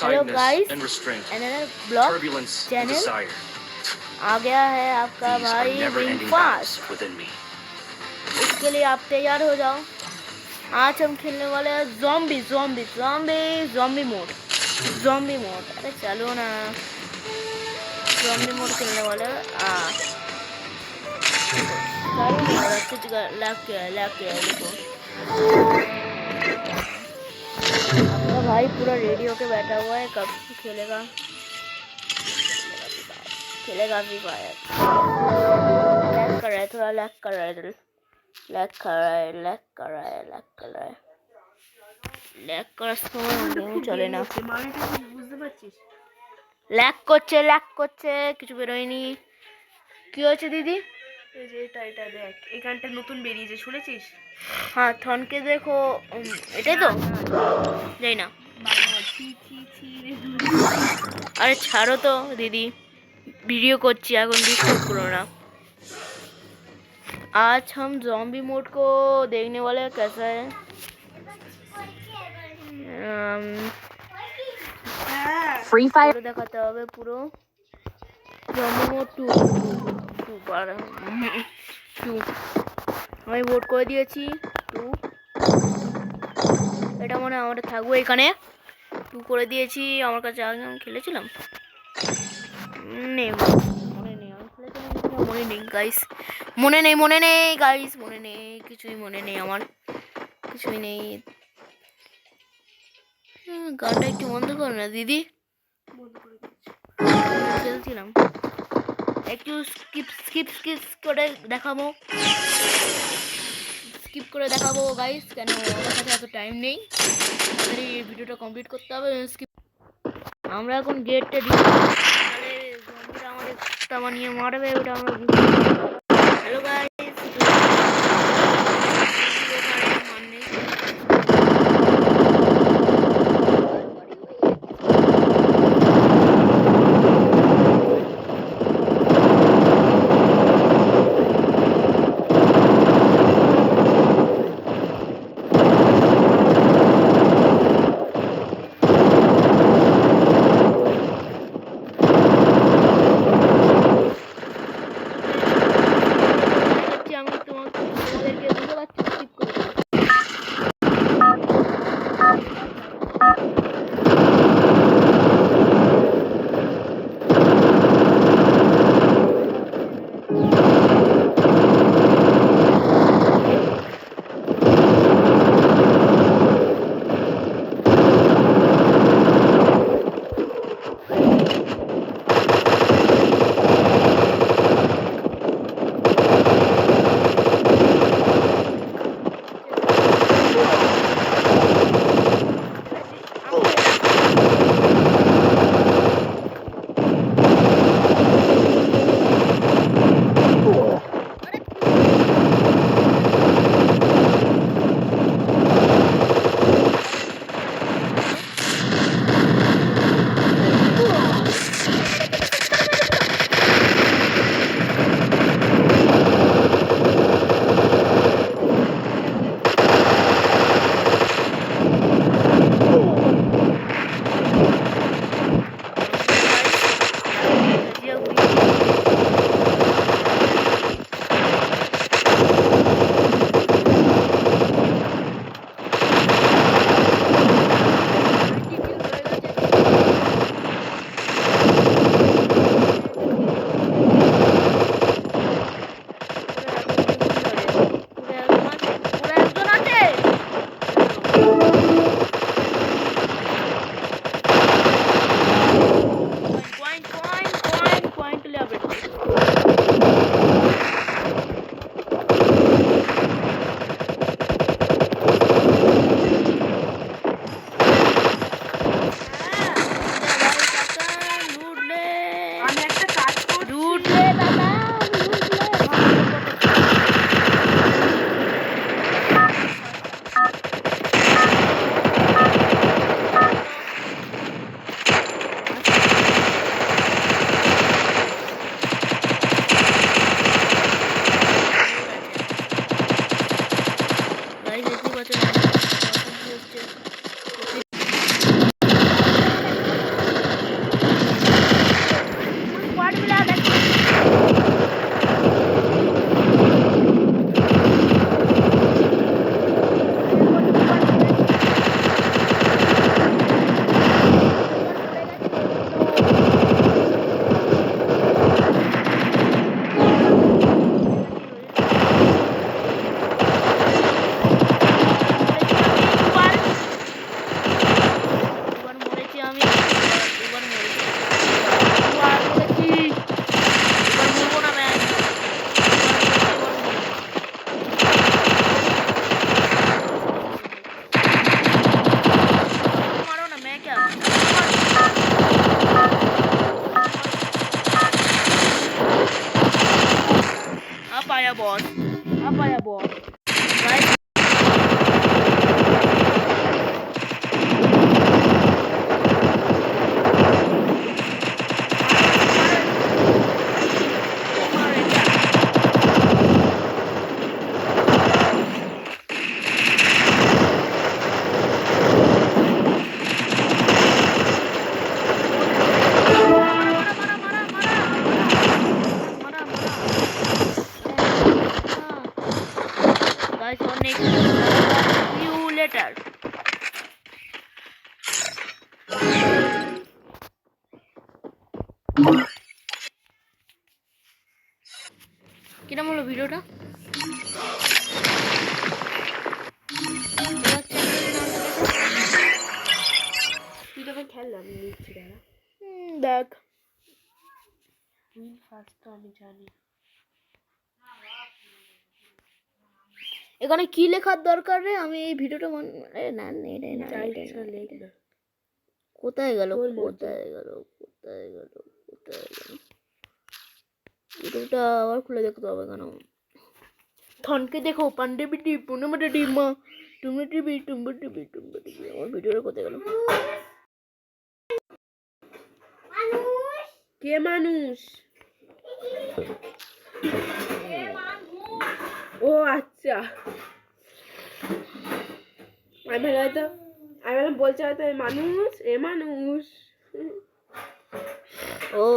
Hello guys, another blog channel आ गया है आपका भाई विंग फास्ट। इसके लिए आप तैयार हो जाओ। आज हम खेलने वाले हैं ज़ॉम्बी मोड। अरे चलो ना, ज़ॉम्बी मोड खेलने वाले हैं। लग के देखो, आपका भाई पूरा रेडी होके बैठा हुआ है। कब खेलेगा फ्री फायर। लैग कर रहा है, थोड़ा लैग कर रहा है। लैग করার সময় চলে না। বুঝতে পারছিস? ল্যাগ করছে কিছু বেরোয়নি। কি হয়েছে দিদি? এই যে এটা দেখ, এই গানটা নতুন বেরিয়েছে, শুনেছিস? হ্যাঁ, থনকে দেখো। এটাই তো যাই না। अरे ছাড়ো তো दीदी, वीडियो করছি এখন, डिस्टर्ब करो ना। आज हम ज़ॉम्बी मोड को देखने वाले हैं कैसा है। फ्री फायर দেখাতে হবে পুরো। ज़ॉम्बी मोड 2 আমি ভোট করে দিয়েছি 2। এটা মনে হয় আমাদের থাকবো এখানে। 2 করে দিয়েছি। আমার কাছে আগে আমি খেলেছিলাম, মনে নেই গাইস, কিছুই মনে নেই আমার, কিছুই নেই। গানটা একটু বন্ধ করো না দিদি, খেলছিলাম। একটু স্কিপ করে দেখাবো গাইস, কেন আমার কাছে এত টাইম নেই। তাড়াতাড়ি ভিডিওটা কমপ্লিট করতে হবে। আমরা এখন গেটটা দিই, তাহলে জম্বিরা আমাদের কুত্তা বানিয়ে মারবে, ওটা আমরা বুঝতে। হ্যালো গাইস, আমি লিখছি দাঁড়া। দেখ উইন ফার্স্ট তো আমি জানি। এখানে কি লেখার দরকার রে? আমি এই ভিডিওটা না এটাই না, যা এটাই ইচ্ছা না, লেখ এটাই। না। কোথায় গেল তোর মর্জি। কোথায় গেল কোথায় গেল কোথায় গেল? ভিডিওটা আবার খুলে দেখতে হবে কেন? থনকে দেখো পান্ডেবিটি পুনমটা ডিমা তুমি টিভি টুম্বু টিভি টুম্বু টিভি। আমার ভিডিওটা কোথায় গেল? কে মানুষ? ও আচ্ছা, আমি হয়তো বলছে হয়তো এ মানুষ। ও